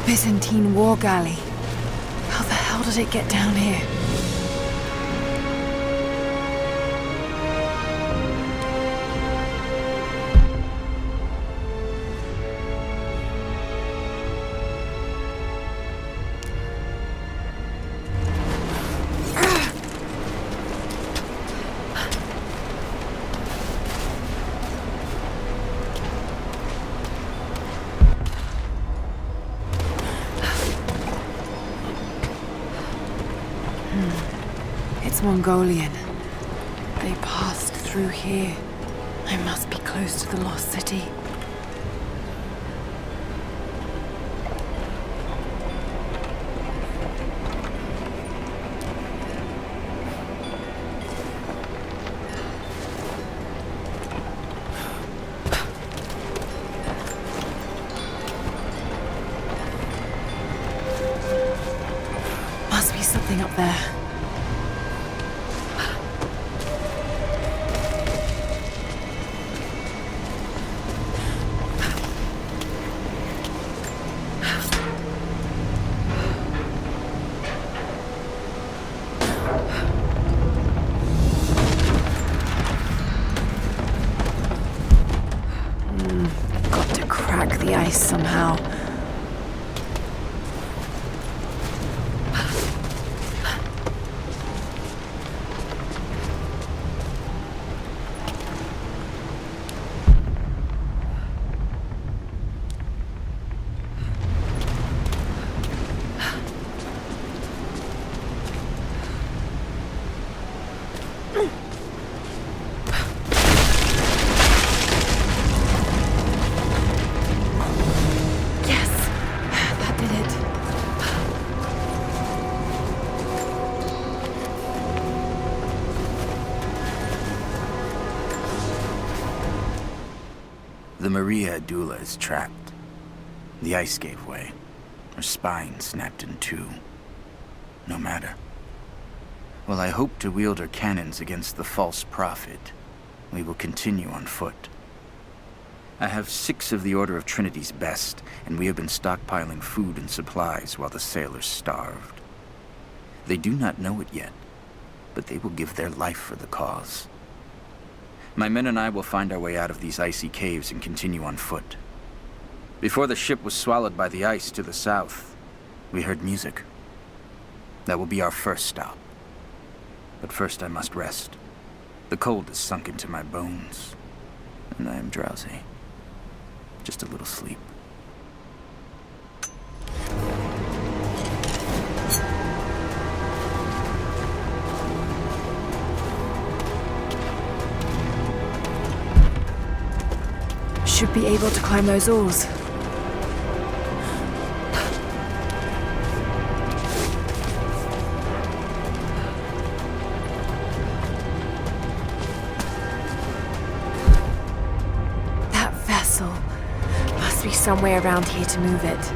Byzantine war galley. How the hell did it get down here? It's Mongolian. They passed through here. I must be close to the lost city. Must be something up there. Got to crack the ice somehow. The Maria Adula is trapped. The ice gave way. Her spine snapped in two. No matter. While I hope to wield her cannons against the false prophet, we will continue on foot. I have 6 of the Order of Trinity's best, and we have been stockpiling food and supplies while the sailors starved. They do not know it yet, but they will give their life for the cause. My men and I will find our way out of these icy caves and continue on foot. Before the ship was swallowed by the ice to the south, we heard music. That will be our first stop. But first I must rest. The cold has sunk into my bones, and I am drowsy. Just a little sleep. Should be able to climb those oars. That vessel must be somewhere around here to move it.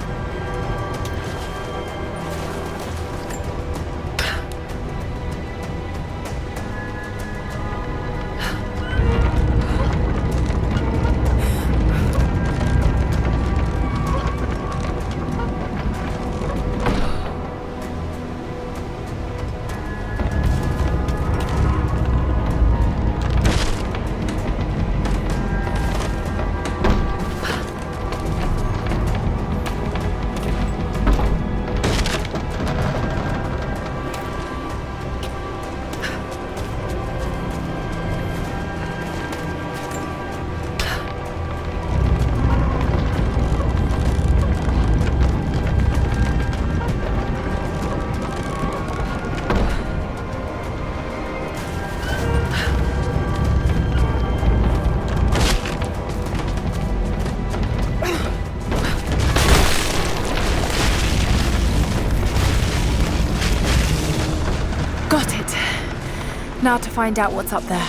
Now to find out what's up there.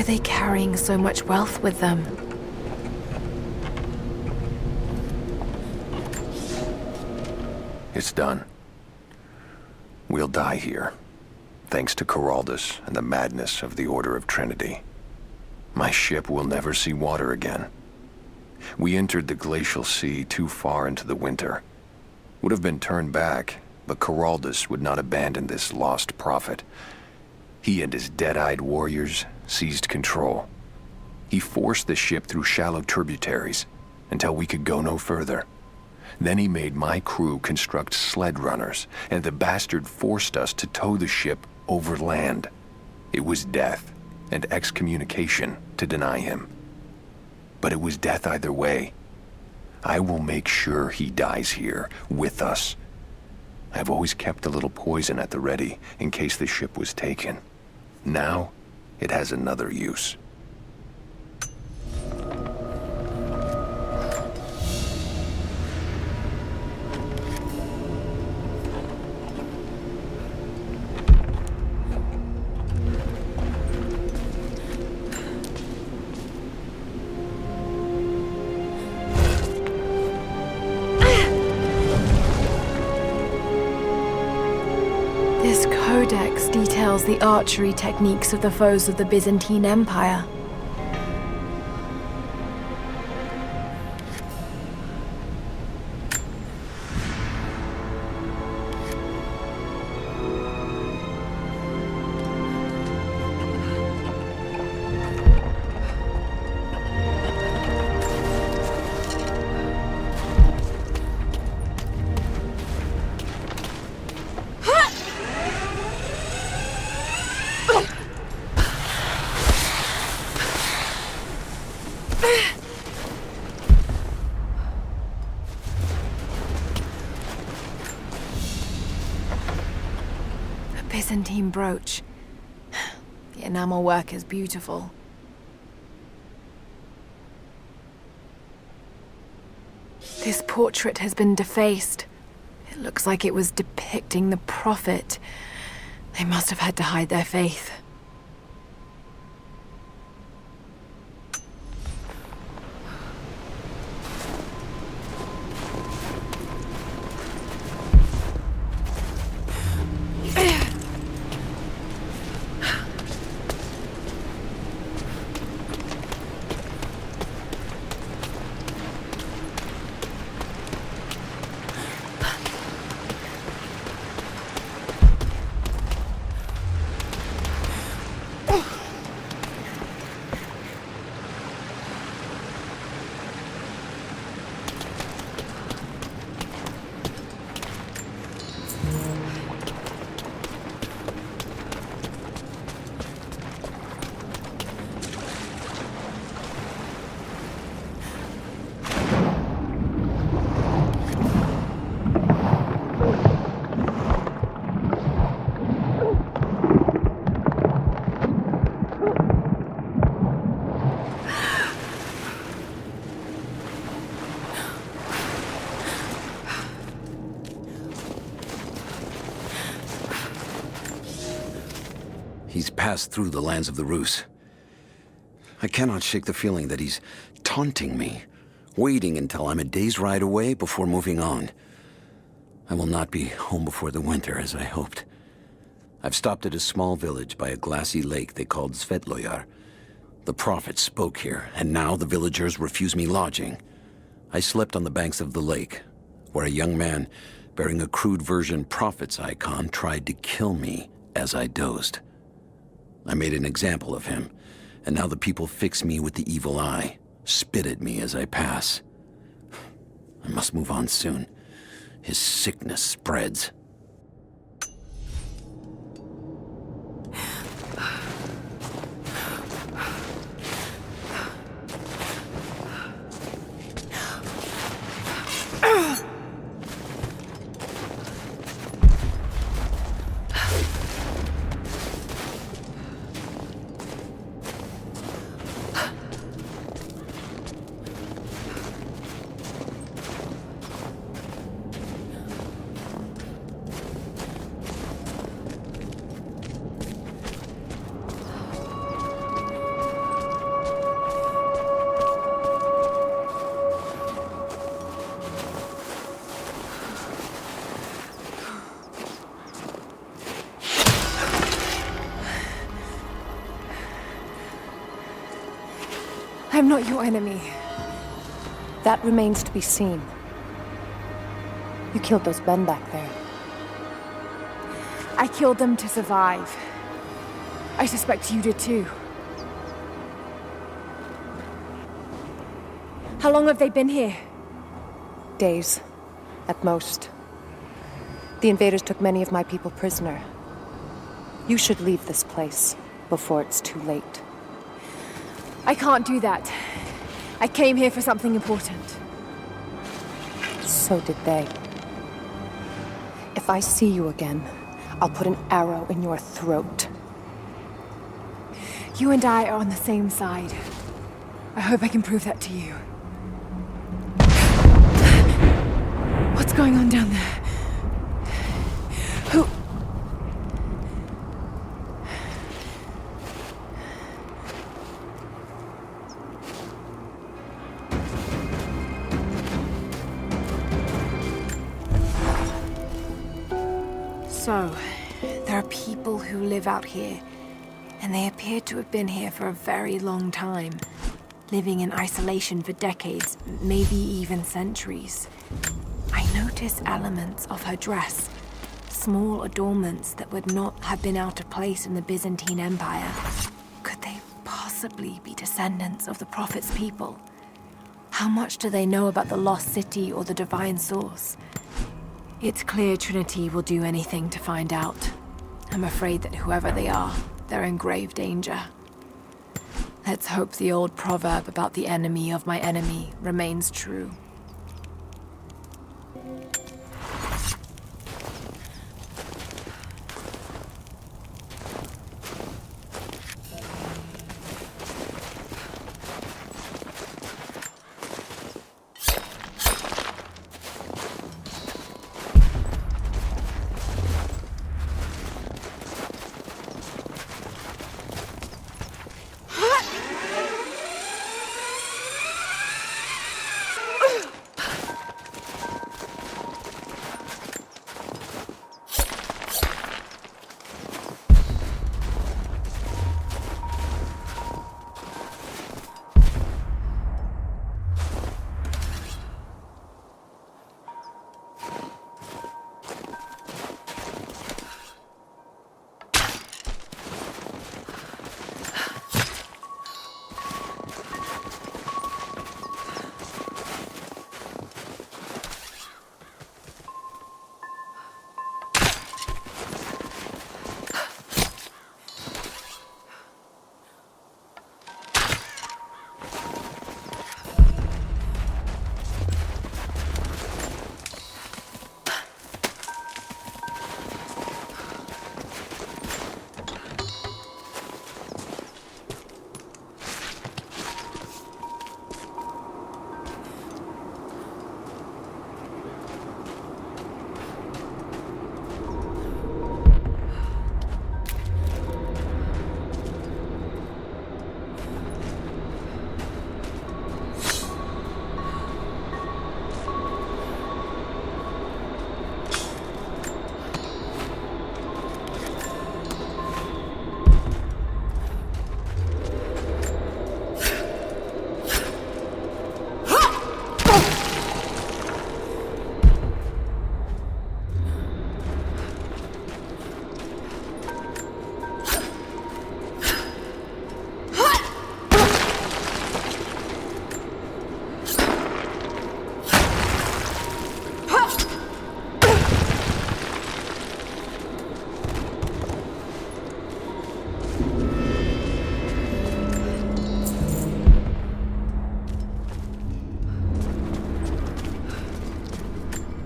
were they carrying so much wealth with them? It's done. We'll die here, thanks to Coraldus and the madness of the Order of Trinity. My ship will never see water again. We entered the glacial sea too far into the winter. Would have been turned back, but Coraldus would not abandon this lost prophet. He and his dead-eyed warriors seized control. He forced the ship through shallow tributaries until we could go no further. Then he made my crew construct sled runners, and the bastard forced us to tow the ship over land. It was death and excommunication to deny him. But it was death either way. I will make sure he dies here, with us. I've always kept a little poison at the ready in case the ship was taken. Now, it has another use. This codex details the archery techniques of the foes of the Byzantine Empire. Byzantine brooch. The enamel work is beautiful. This portrait has been defaced. It looks like it was depicting the prophet. They must have had to hide their faith. He's passed through the lands of the Rus. I cannot shake the feeling that he's taunting me, waiting until I'm a day's ride away before moving on. I will not be home before the winter, as I hoped. I've stopped at a small village by a glassy lake they called Svetloyar. The prophet spoke here, and now the villagers refuse me lodging. I slept on the banks of the lake, where a young man bearing a crude version prophet's icon tried to kill me as I dozed. I made an example of him, and now the people fix me with the evil eye, spit at me as I pass. I must move on soon. His sickness spreads. I'm not your enemy. That remains to be seen. You killed those men back there. I killed them to survive. I suspect you did too. How long have they been here? Days, at most. The invaders took many of my people prisoner. You should leave this place before it's too late. I can't do that. I came here for something important. So did they. If I see you again, I'll put an arrow in your throat. You and I are on the same side. I hope I can prove that to you. What's going on down there? Who... So, there are people who live out here, and they appear to have been here for a very long time, living in isolation for decades, maybe even centuries. I notice elements of her dress, small adornments that would not have been out of place in the Byzantine Empire. Could they possibly be descendants of the Prophet's people? How much do they know about the lost city or the divine source? It's clear Trinity will do anything to find out. I'm afraid that whoever they are, they're in grave danger. Let's hope the old proverb about the enemy of my enemy remains true.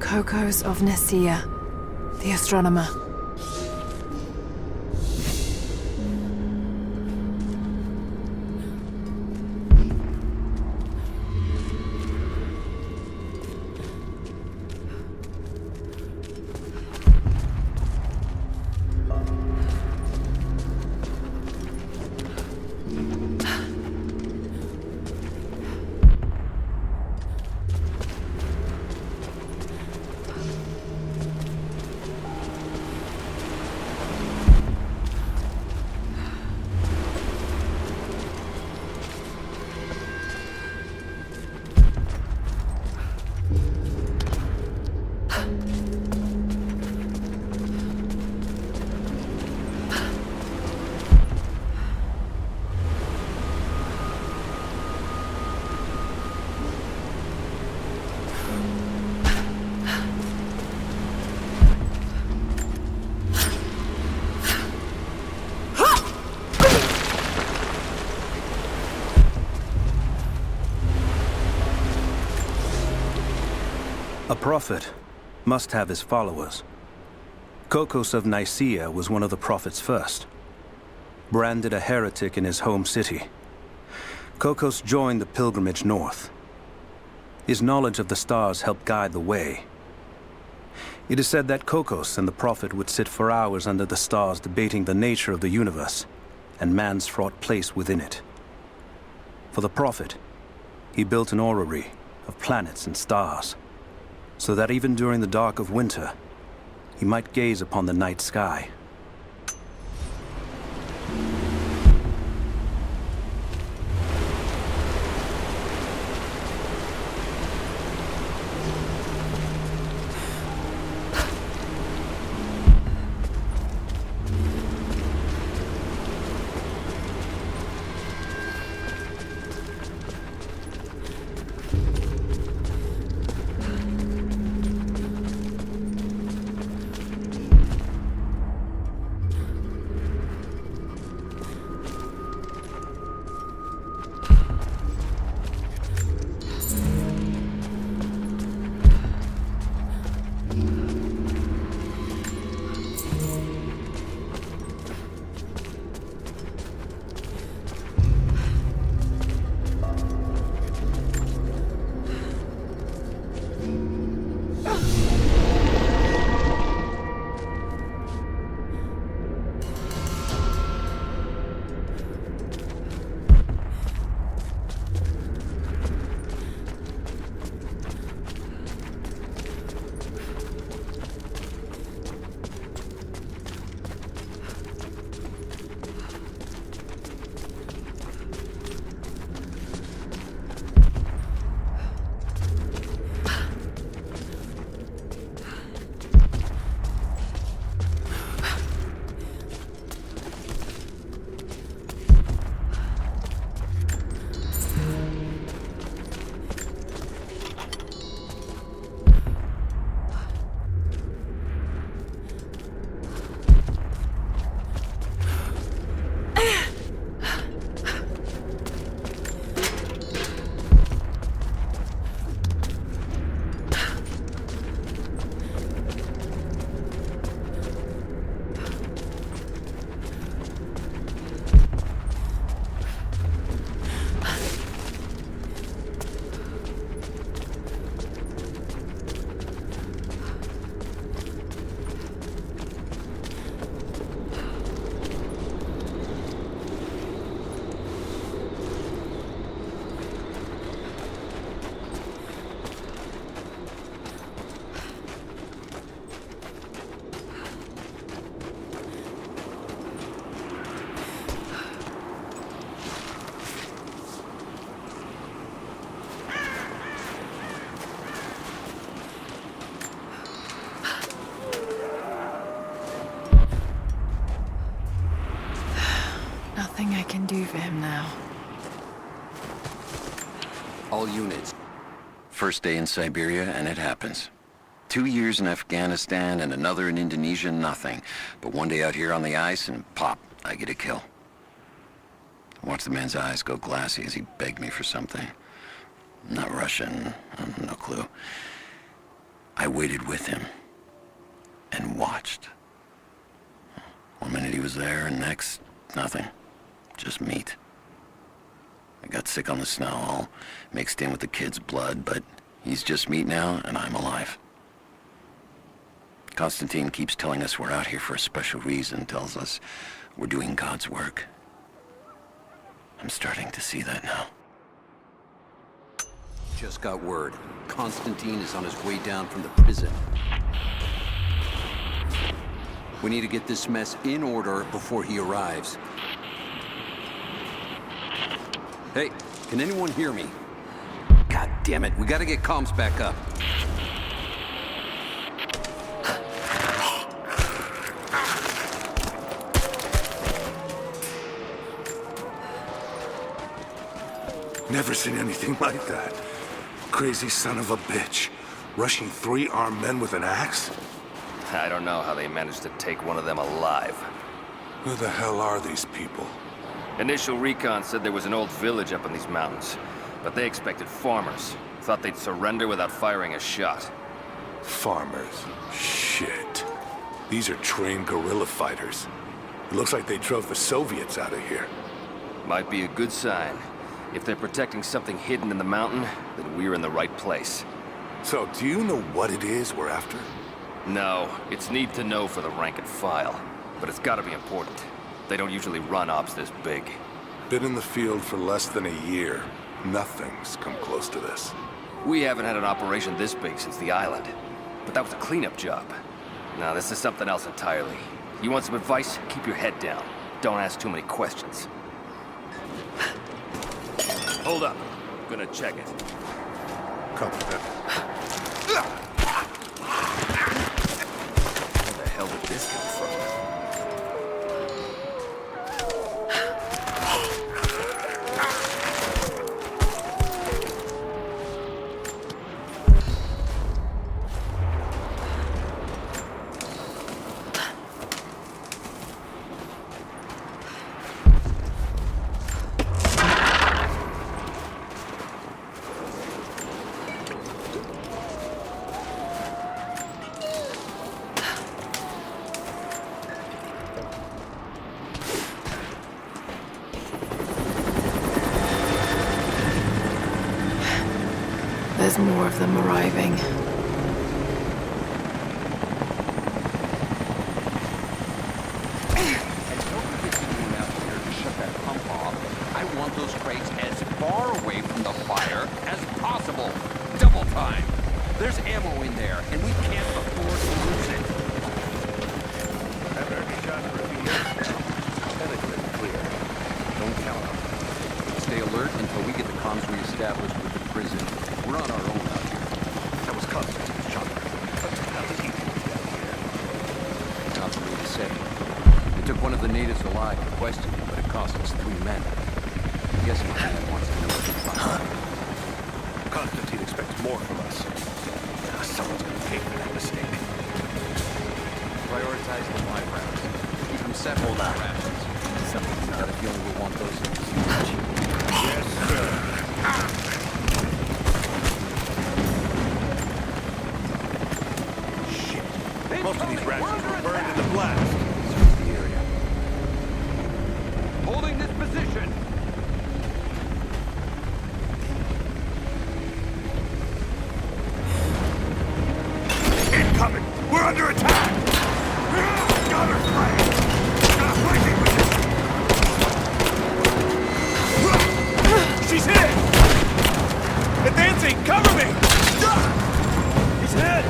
Kokos of Nicaea, the astronomer. A prophet must have his followers. Kokos of Nicaea was one of the prophets first. Branded a heretic in his home city, Kokos joined the pilgrimage north. His knowledge of the stars helped guide the way. It is said that Kokos and the prophet would sit for hours under the stars debating the nature of the universe and man's fraught place within it. For the prophet, he built an orrery of planets and stars, so that even during the dark of winter, he might gaze upon the night sky. Nothing I can do for him now. All units. First day in Siberia, and it happens. 2 years in Afghanistan and another in Indonesia, nothing. But one day out here on the ice, and pop, I get a kill. I watched the man's eyes go glassy as he begged me for something. Not Russian, no clue. I waited with him and watched. One minute he was there, and next, nothing. Just meat. I got sick on the snow, all mixed in with the kid's blood, but he's just meat now, and I'm alive. Constantine keeps telling us we're out here for a special reason, tells us we're doing God's work. I'm starting to see that now. Just got word. Constantine is on his way down from the prison. We need to get this mess in order before he arrives. Hey, can anyone hear me? God damn it, we gotta get comms back up. Never seen anything like that. Crazy son of a bitch. Rushing 3 armed men with an axe? I don't know how they managed to take one of them alive. Who the hell are these people? Initial recon said there was an old village up in these mountains, but they expected farmers. Thought they'd surrender without firing a shot. Farmers. Shit. These are trained guerrilla fighters. It looks like they drove the Soviets out of here. Might be a good sign. If they're protecting something hidden in the mountain, then we're in the right place. So, do you know what it is we're after? No, it's need to know for the rank and file. But it's gotta be important. They don't usually run ops this big. Been in the field for less than a year. Nothing's come close to this. We haven't had an operation this big since the island. But that was a cleanup job. Now, this is something else entirely. You want some advice? Keep your head down. Don't ask too many questions. Hold up. I'm gonna check it. Copy that. Where the hell did this come from? There's more of them arriving. I want those crates as far away from the fire as possible. Double time. There's ammo in there, and we can't afford to lose it. Haven't heard any shots for a few years now. Pentagon clear. Don't count on it. Stay alert until we get the comms reestablished with the prison. We're on our own out here. That was Constantine's chopper. What the hell is he doing down here? Not for me to say. They took one of the natives alive to question him, but it cost us 3 men. I'm guessing the man wants to know what we find. Constantine expects more from us. Someone's gonna pay for that mistake. Prioritize the live rounds. Keep them separate from the rations. Something's got a feeling we'll want those in the Yes, sir. Shit. Most of these rations were burned in the blast. Search the area. Holding this position. Incoming! We're under attack! Got her flanked! Got a flanking position! She's hit! Advancing! Cover me! He's hit!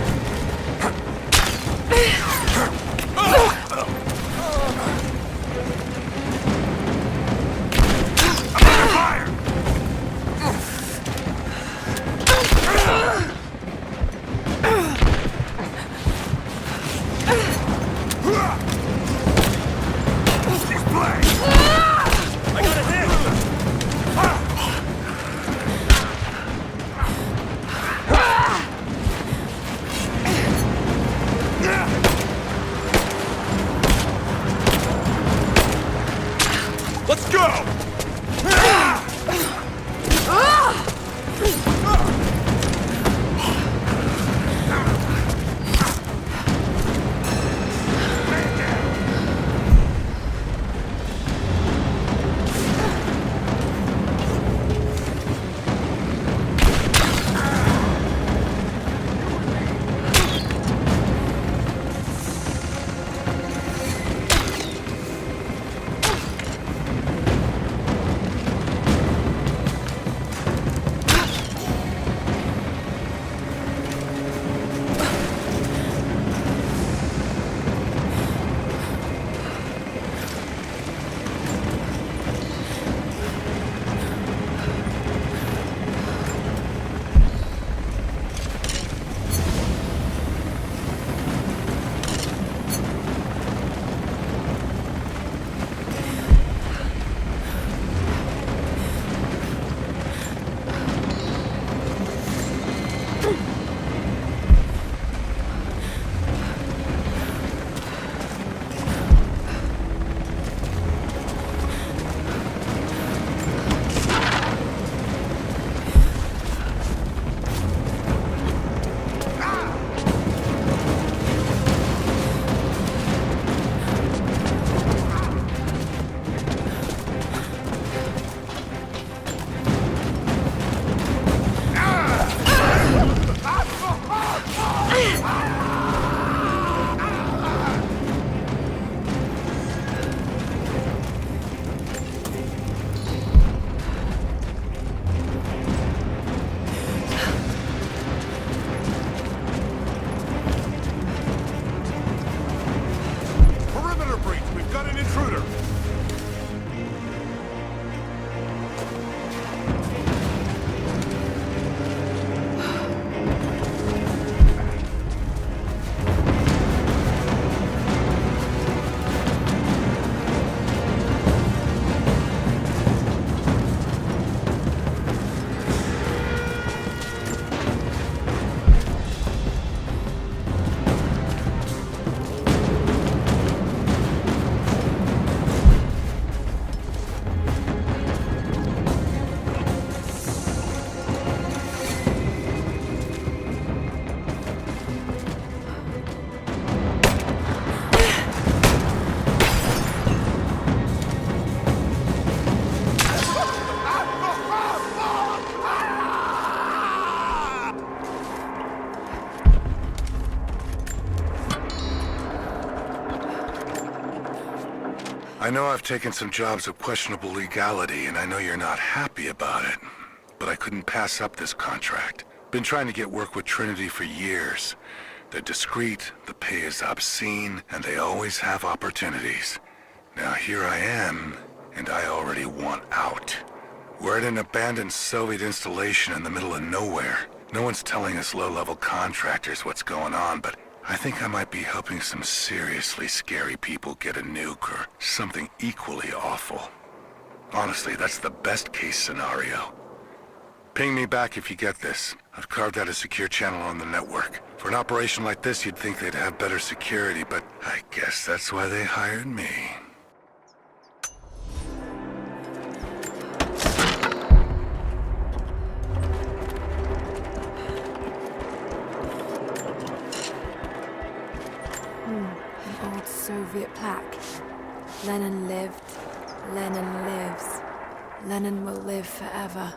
I know I've taken some jobs of questionable legality, and I know you're not happy about it. But I couldn't pass up this contract. Been trying to get work with Trinity for years. They're discreet, the pay is obscene, and they always have opportunities. Now here I am, and I already want out. We're at an abandoned Soviet installation in the middle of nowhere. No one's telling us low-level contractors what's going on, but I think I might be helping some seriously scary people get a nuke or something equally awful. Honestly, that's the best-case scenario. Ping me back if you get this. I've carved out a secure channel on the network. For an operation like this, you'd think they'd have better security, but I guess that's why they hired me. An old Soviet plaque. Lenin lived. Lenin lives. Lenin will live forever.